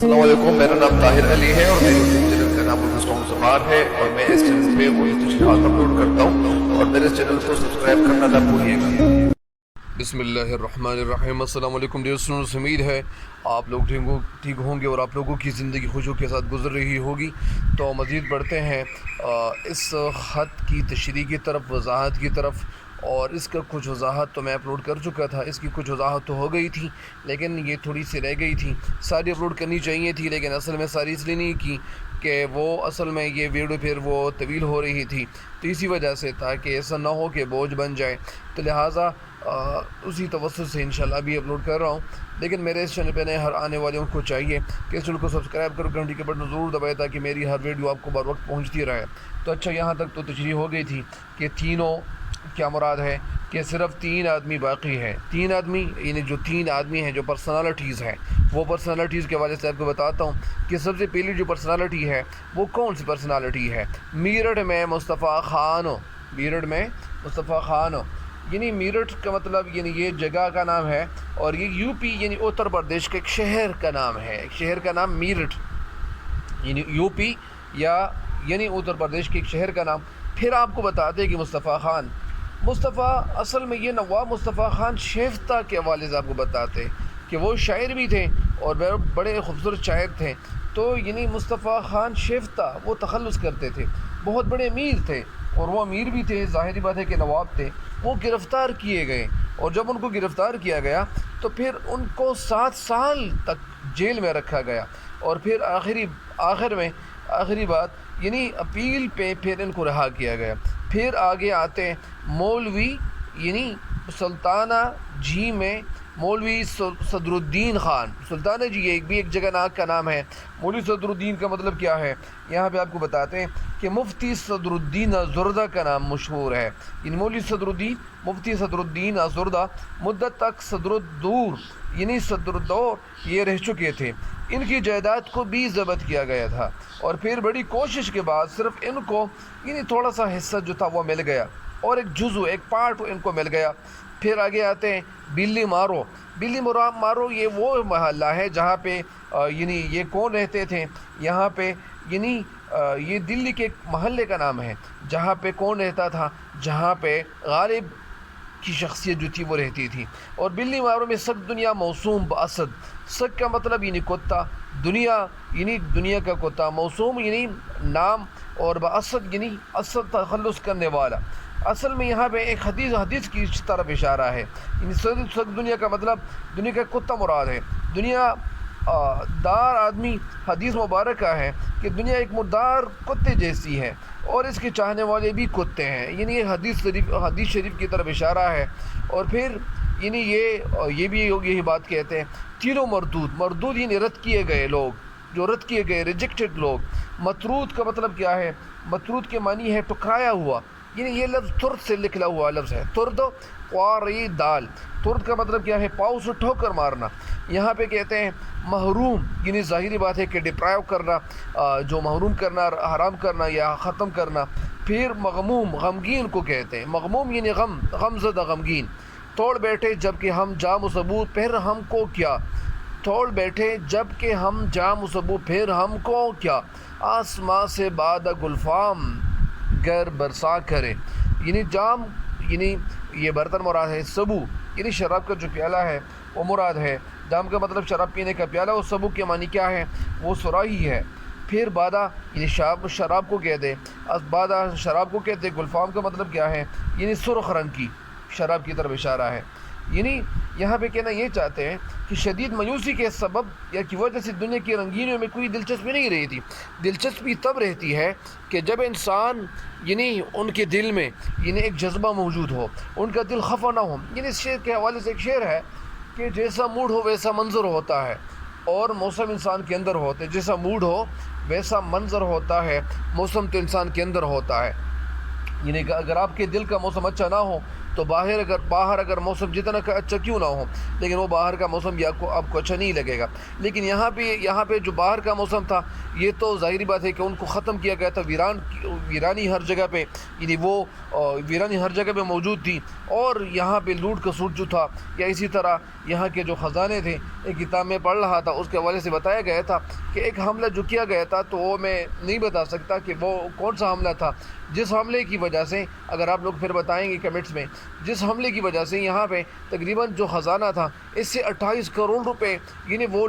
السلام علیکم، میرا نام طاہر علی ہے اور میرے یوٹیوب چینل کا نام الفسٹون زبان ہے اور میں اس چینل پہ وہی تشریحات اپلوڈ کرتا ہوں اور میرے چینل کو سبسکرائب کرنا نہ بھولیے گا۔ بسم اللہ الرحمن الرحیم۔ السلام علیکم ڈیئر اسٹوڈنٹس، امید ہے آپ لوگ ٹھیک ہوں گے اور آپ لوگوں کی زندگی خوشیوں کے ساتھ گزر رہی ہوگی۔ تو مزید بڑھتے ہیں اس خط کی تشریح کی طرف، وضاحت کی طرف، اور اس کا کچھ وضاحت تو میں اپلوڈ کر چکا تھا، اس کی کچھ وضاحت تو ہو گئی تھی لیکن یہ تھوڑی سی رہ گئی تھی۔ ساری اپلوڈ کرنی چاہیے تھی لیکن اصل میں ساری اس لیے نہیں کی کہ وہ اصل میں یہ ویڈیو پھر وہ طویل ہو رہی تھی، تو اسی وجہ سے تاکہ ایسا نہ ہو کہ بوجھ بن جائے، تو لہٰذا اسی توسط سے انشاءاللہ ابھی اپلوڈ کر رہا ہوں۔ لیکن میرے اس چینل پہ نئے ہر آنے والوں کو چاہیے کہ اس چینل کو سبسکرائب کرو، گھنٹی کے بٹن ضرور دبائے تاکہ میری ہر ویڈیو آپ کو بر وقت پہنچتی رہے۔ تو اچھا، یہاں تک تو تشریح ہو گئی تھی کہ تینوں کیا مراد ہے، کہ صرف 3 آدمی باقی ہیں۔ 3 آدمی یعنی جو 3 آدمی ہیں جو پرسنالٹیز ہیں، وہ پرسنالٹیز کے حوالے سے آپ کو بتاتا ہوں کہ سب سے پہلی جو پرسنالٹی ہے وہ کون سی پرسنالٹی ہے؟ میرٹھ میں مصطفیٰ خان۔ میرٹھ میں مصطفیٰ خان، یعنی میرٹھ کا مطلب یعنی یہ جگہ کا نام ہے، اور یہ یو پی یعنی اتر پردیش کے ایک شہر کا نام ہے۔ ایک شہر کا نام میرٹھ، یعنی یو پی یا یعنی اتر پردیش کے ایک شہر کا نام۔ پھر آپ کو بتاتے کہ مصطفیٰ خان، مصطفیٰ اصل میں یہ نواب مصطفیٰ خان شیفتہ کے حوالے سے آپ کو بتاتے کہ وہ شاعر بھی تھے اور بڑے خوبصورت شاعر تھے۔ تو یعنی مصطفیٰ خان شیفتہ وہ تخلص کرتے تھے، بہت بڑے امیر تھے، اور وہ امیر بھی تھے، ظاہری بات ہے کہ نواب تھے۔ وہ گرفتار کیے گئے، اور جب ان کو گرفتار کیا گیا تو پھر ان کو 7 سال تک جیل میں رکھا گیا، اور پھر آخری بات یعنی اپیل پہ پھر ان کو رہا کیا گیا۔ پھر آگے آتے ہیں مولوی یعنی سلطانہ جی میں مولوی صدر الدین خان۔ سلطانہ جی ایک جگہ کا نام ہے۔ مولوی صدر الدین کا مطلب کیا ہے؟ یہاں پہ آپ کو بتاتے ہیں کہ مفتی صدر الدین ازردہ کا نام مشہور ہے۔ یعنی مفتی صدر الدین ازردہ مدت تک صدر الدور یعنی صدر الدور یہ رہ چکے تھے۔ ان کی جائیداد کو بھی ضبط کیا گیا تھا، اور پھر بڑی کوشش کے بعد صرف ان کو یعنی تھوڑا سا حصہ جو تھا وہ مل گیا، اور ایک پارٹ ان کو مل گیا۔ پھر آگے آتے ہیں بلی مارو۔ بلی مارو یہ وہ محلہ ہے جہاں پہ یعنی یہ کون رہتے تھے یہاں پہ، یعنی یہ دلی کے ایک محلے کا نام ہے جہاں پہ کون رہتا تھا، جہاں پہ غالب کی شخصیت جو تھی وہ رہتی تھی۔ اور بلی مارو میں سک دنیا موسوم باسد، سک کا مطلب یعنی کتا، دنیا یعنی دنیا کا کتا، موسوم یعنی نام، اور باسد یعنی اسد تخلص کرنے والا۔ اصل میں یہاں پہ ایک حدیث کی طرف اشارہ ہے، یعنی سک دنیا کا مطلب دنیا کا کتا مراد ہے۔ دنیا دار آدمی، حدیث مبارکہ ہے کہ دنیا ایک مردار کتے جیسی ہے اور اس کے چاہنے والے بھی کتے ہیں، یعنی یہ حدیث شریف کی طرف اشارہ ہے۔ اور پھر یعنی یہ بھی یہی بات کہتے ہیں، تینوں مردود یعنی رد کیے گئے لوگ، جو رد کیے گئے، ریجیکٹڈ لوگ۔ مطرود کا مطلب کیا ہے؟ مطرود کے معنی ہے ٹکرایا ہوا، یعنی یہ لفظ ترد سے نکلا ہوا لفظ ہے، ترد قواری دال۔ ترد کا مطلب کیا ہے؟ پاؤں سے ٹھوکر مارنا۔ یہاں پہ کہتے ہیں محروم، یعنی ظاہری بات ہے کہ ڈپرائیو کرنا، جو محروم کرنا، حرام کرنا یا ختم کرنا۔ پھر مغموم، غمگین کو کہتے ہیں، مغموم یعنی غم زدہ، غمگین۔ توڑ بیٹھے جب کہ ہم جام و ثبوت پھر ہم کو کیا، توڑ بیٹھے جب کہ ہم جام و ثبوت پھر ہم کو کیا، آسماں سے باد گلفام گر برسا کرے۔ یعنی جام یعنی یہ برتن مراد ہے، سبو یعنی شراب کا جو پیالہ ہے وہ مراد ہے۔ جام کا مطلب شراب پینے کا پیالہ، اور سبو کے معنی کیا ہے؟ وہ سراہی ہے۔ پھر بادہ یعنی شراب کو کہتے، بادہ شراب کو کہتے۔ گلفام کا مطلب کیا ہے؟ یعنی سرخ رنگ کی شراب کی طرف اشارہ ہے۔ یعنی یہاں پہ کہنا یہ چاہتے ہیں کہ شدید مایوسی کے سبب یا کی وجہ سے دنیا کی رنگینیوں میں کوئی دلچسپی نہیں رہی تھی۔ دلچسپی تب رہتی ہے کہ جب انسان یعنی ان کے دل میں یعنی ایک جذبہ موجود ہو، ان کا دل خفا نہ ہو۔ یعنی اس شعر کے حوالے سے ایک شعر ہے کہ جیسا موڈ ہو ویسا منظر ہوتا ہے، اور موسم انسان کے اندر ہوتے، جیسا موڈ ہو ویسا منظر ہوتا ہے، موسم تو انسان کے اندر ہوتا ہے۔ یعنی کہ اگر آپ کے دل کا موسم اچھا نہ ہو تو باہر اگر موسم جتنا اچھا کیوں نہ ہو، لیکن وہ باہر کا موسم بھی آپ کو اچھا نہیں لگے گا۔ لیکن یہاں پہ جو باہر کا موسم تھا یہ تو ظاہری بات ہے کہ ان کو ختم کیا گیا تھا، ویرانی ہر جگہ پہ، یعنی وہ ویرانی ہر جگہ پہ موجود تھی، اور یہاں پہ لوٹ کسوٹ جو تھا، یا اسی طرح یہاں کے جو خزانے تھے ایک کتاب میں پڑھ رہا تھا، اس کے حوالے سے بتایا گیا تھا کہ ایک حملہ جو کیا گیا تھا، تو وہ میں نہیں بتا سکتا کہ وہ کون سا حملہ تھا، جس حملے کی وجہ سے، اگر آپ لوگ پھر بتائیں گے کمنٹس میں، جس حملے کی وجہ سے یہاں پہ تقریباً جو خزانہ تھا اس سے 28 کروڑ روپے یعنی وہ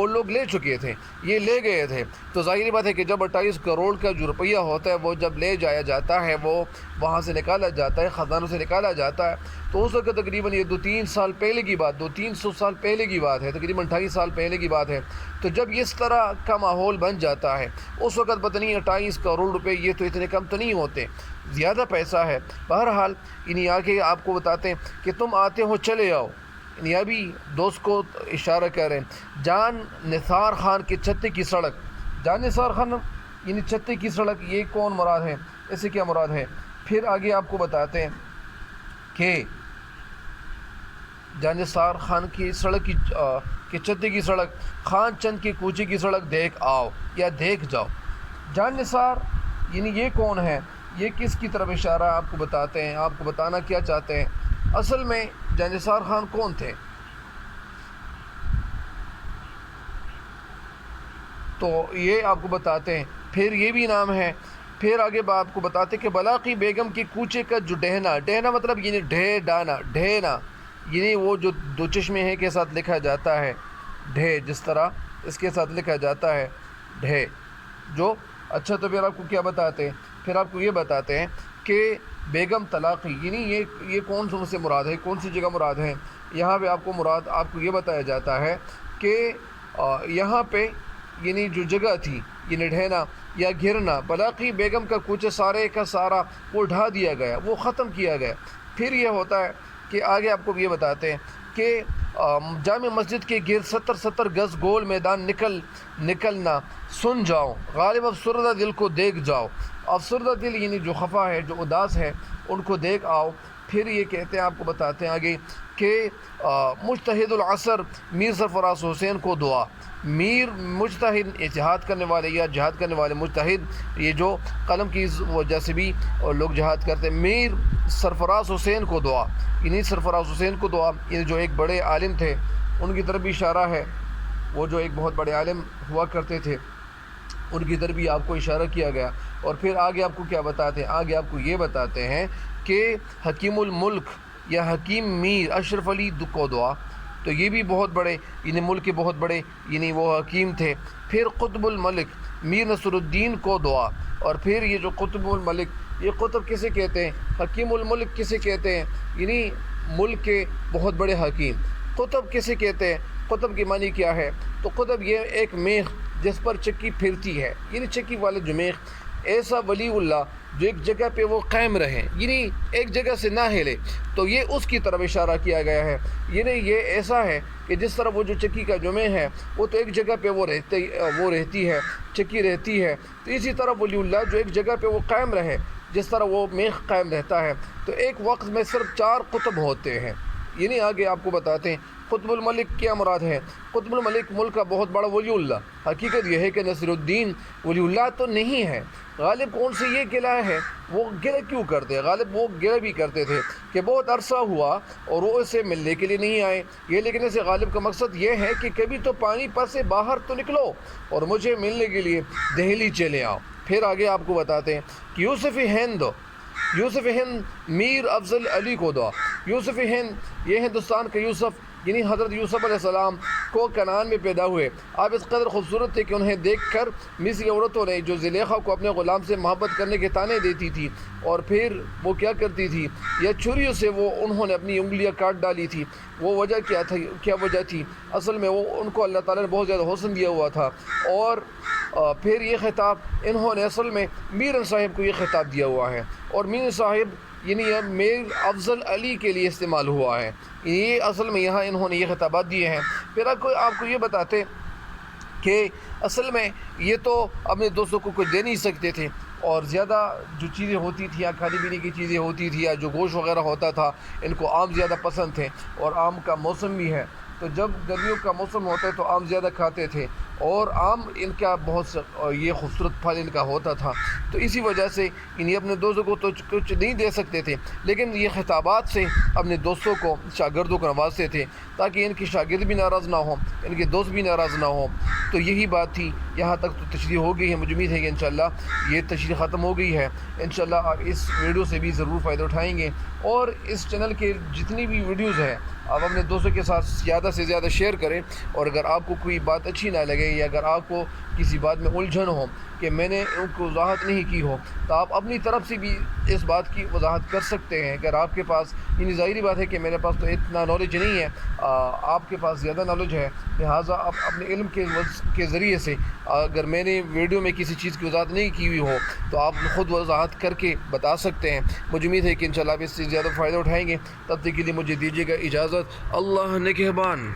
لوگ لے چکے تھے، یہ لے گئے تھے۔ تو ظاہری بات ہے کہ جب 28 کروڑ کا جو روپیہ ہوتا ہے وہ جب لے جایا جاتا ہے، وہ وہاں سے نکالا جاتا ہے، خزانوں سے نکالا جاتا ہے، تو اس وقت تقریباً یہ 2-3 سال پہلے کی بات، 200-300 سال پہلے کی بات ہے، تقریباً 28 سال پہلے کی بات ہے۔ تو جب اس طرح کا ماحول بن جاتا ہے، اس وقت پتہ نہیں 28 کروڑ روپے یہ تو اتنے کم تو نہیں ہوتے، زیادہ پیسہ ہے۔ بہرحال انہیں آگے آپ کو بتاتے ہیں کہ تم آتے ہو چلے آؤ، یعنی ابھی دوست کو اشارہ کر رہے ہیں، جان نثار خان کی چھتے کی سڑک، جان نثار خان یعنی چھتے کی سڑک، یہ کون مراد ہے، اس سے کیا مراد ہے؟ پھر آگے آپ کو بتاتے ہیں کہ جان نثار خان کی سڑک کی چھتے کی سڑک، خان چند کی کوچے کی سڑک دیکھ آؤ یا دیکھ جاؤ۔ جان نثار یعنی یہ کون ہے، یہ کس کی طرف اشارہ آپ کو بتاتے ہیں، آپ کو بتانا کیا چاہتے ہیں؟ اصل میں جان نثار خان کون تھے؟ تو یہ آپ کو بتاتے ہیں، پھر یہ بھی نام ہے۔ پھر آگے آپ کو بتاتے ہیں کہ بلاقی بیگم کے کوچے کا جو ڈہنا مطلب یعنی ڈھینا یعنی وہ جو دو چشمے ہیں کے ساتھ لکھا جاتا ہے ڈھے، جس طرح اس کے ساتھ لکھا جاتا ہے ڈھے جو۔ اچھا تو پھر آپ کو کیا بتاتے ہیں؟ پھر آپ کو یہ بتاتے ہیں کہ بیگم طلاقی یعنی یہ کون سے مراد ہے، کون سی جگہ مراد ہے؟ یہاں پہ آپ کو یہ بتایا جاتا ہے کہ یہاں پہ یعنی جو جگہ تھی یعنی ڈھینا یا گھرنا، بلاقی بیگم کا کوچہ سارے کا سارا وہ ڈھا دیا گیا، وہ ختم کیا گیا۔ پھر یہ ہوتا ہے کہ آگے آپ کو یہ بتاتے ہیں کہ جامع مسجد کے گرد 70 گز گول میدان نکلنا، سن جاؤ غالب افسردہ دل کو دیکھ جاؤ، افسردہ دل یعنی جو خفا ہے، جو اداس ہے، ان کو دیکھ آؤ۔ پھر یہ کہتے ہیں، آپ کو بتاتے ہیں آگے کہ مجتہد العصر میر سرفراز حسین کو دعا، میر مجتہد اتحاد کرنے والے یا جہاد کرنے والے، مجتہد یہ جو قلم کی وجہ سے بھی لوگ جہاد کرتے ہیں، میر سرفراز حسین کو دعا، یعنی سرفراز حسین کو دعا، یعنی جو ایک بڑے عالم تھے ان کی طرف بھی اشارہ ہے، وہ جو ایک بہت بڑے عالم ہوا کرتے تھے ان کی طرف بھی آپ کو اشارہ کیا گیا۔ اور پھر آگے آپ کو کیا بتاتے ہیں؟ آگے آپ کو یہ بتاتے ہیں کہ حکیم الملک یا حکیم میر اشرف علی کو دعا، تو یہ بھی بہت بڑے یعنی ملک کے بہت بڑے یعنی وہ حکیم تھے۔ پھر قطب الملک میر نصر الدین کو دعا، اور پھر یہ جو قطب الملک، یہ قطب کسے کہتے ہیں، حکیم الملک کسے کہتے ہیں، یعنی ملک کے بہت بڑے حکیم۔ قطب کسے کہتے ہیں؟ قطب کی معنی کیا ہے؟ تو قطب یہ ایک میخ جس پر چکی پھرتی ہے، یعنی چکی والا جو میخ، ایسا ولی اللہ جو ایک جگہ پہ وہ قائم رہے، یعنی ایک جگہ سے نہ ہلے، تو یہ اس کی طرف اشارہ کیا گیا ہے۔ یعنی یہ ایسا ہے کہ جس طرح وہ جو چکی کا جو میخ ہے وہ تو ایک جگہ پہ وہ رہتی ہے، چکی رہتی ہے، تو اسی طرح ولی اللہ جو ایک جگہ پہ وہ قائم رہے، جس طرح وہ میخ قائم رہتا ہے۔ تو ایک وقت میں صرف 4 قطب ہوتے ہیں، یعنی آگے آپ کو بتاتے ہیں قطب الملک کیا مراد ہے۔ قطب الملک ملک کا بہت بڑا ولی اللہ۔ حقیقت یہ ہے کہ نصر الدین ولی اللہ تو نہیں ہے۔ غالب کون سے یہ گلہ ہے، وہ گلہ کیوں کرتے ہیں؟ غالب وہ گلہ بھی کرتے تھے کہ بہت عرصہ ہوا اور وہ اسے ملنے کے لیے نہیں آئے، یہ لیکن سے غالب کا مقصد یہ ہے کہ کبھی تو پانی پر سے باہر تو نکلو اور مجھے ملنے کے لیے دہلی چلے آؤ۔ پھر آگے آپ کو بتاتے ہیں کہ یوسف ہند میر افضل علی کو دعا۔ یوسف ہند یہ ہندوستان کا یوسف یعنی حضرت یوسف علیہ السلام کو کنعان میں پیدا ہوئے۔ آپ اس قدر خوبصورت تھے کہ انہیں دیکھ کر مصری عورتوں نے جو زلیخا کو اپنے غلام سے محبت کرنے کے طعنے دیتی تھی، اور پھر وہ کیا کرتی تھی، یا چھریوں سے وہ انہوں نے اپنی انگلیاں کاٹ ڈالی تھی۔ وہ وجہ کیا وجہ تھی؟ اصل میں وہ ان کو اللہ تعالیٰ نے بہت زیادہ حسن دیا ہوا تھا، اور پھر یہ خطاب انہوں نے اصل میں میر صاحب کو یہ خطاب دیا ہوا ہے، اور میر صاحب یعنی میر افضل علی کے لیے استعمال ہوا ہے، یہ اصل میں یہاں انہوں نے یہ خطابات دیے ہیں۔ پھر آپ کو یہ بتاتے کہ اصل میں یہ تو اپنے دوستوں کو کچھ دے نہیں سکتے تھے، اور زیادہ جو چیزیں ہوتی تھیں یا کھانے پینے کی چیزیں ہوتی تھی یا جو گوشت وغیرہ ہوتا تھا، ان کو آم زیادہ پسند تھے، اور آم کا موسم بھی ہے، تو جب گرمیوں کا موسم ہوتا ہے تو آم زیادہ کھاتے تھے، اور آم ان کا بہت یہ خوبصورت پھل ان کا ہوتا تھا، تو اسی وجہ سے انہیں اپنے دوستوں کو تو کچھ نہیں دے سکتے تھے، لیکن یہ خطابات سے اپنے دوستوں کو، شاگردوں کو نوازتے تھے تاکہ ان کے شاگرد بھی ناراض نہ ہوں، ان کے دوست بھی ناراض نہ ہوں۔ تو یہی بات تھی، یہاں تک تو تشریح ہو گئی ہے، مجھے امید ہے کہ انشاءاللہ یہ تشریح ختم ہو گئی ہے۔ انشاءاللہ آپ اس ویڈیو سے بھی ضرور فائدہ اٹھائیں گے، اور اس چینل کے جتنی بھی ویڈیوز ہیں آپ اپنے دوستوں کے ساتھ زیادہ سے زیادہ شیئر کریں، اور اگر آپ کو کوئی بات اچھی نہ لگے یا اگر آپ کو کسی بات میں الجھن ہو کہ میں نے ان کو وضاحت نہیں کی ہو، تو آپ اپنی طرف سے بھی اس بات کی وضاحت کر سکتے ہیں۔ اگر آپ کے پاس، یعنی ظاہری بات ہے کہ میرے پاس تو اتنا نالج نہیں ہے، آپ کے پاس زیادہ نالج ہے، لہٰذا آپ اپنے علم کے ذریعے سے اگر میں نے ویڈیو میں کسی چیز کی وضاحت نہیں کی ہوئی ہو تو آپ خود وضاحت کر کے بتا سکتے ہیں۔ مجھے امید ہے کہ انشاءاللہ آپ اس سے زیادہ فائدہ اٹھائیں گے۔ تب تک کے لیے مجھے دیجیے گا اجازت۔ اللہ نگہبان۔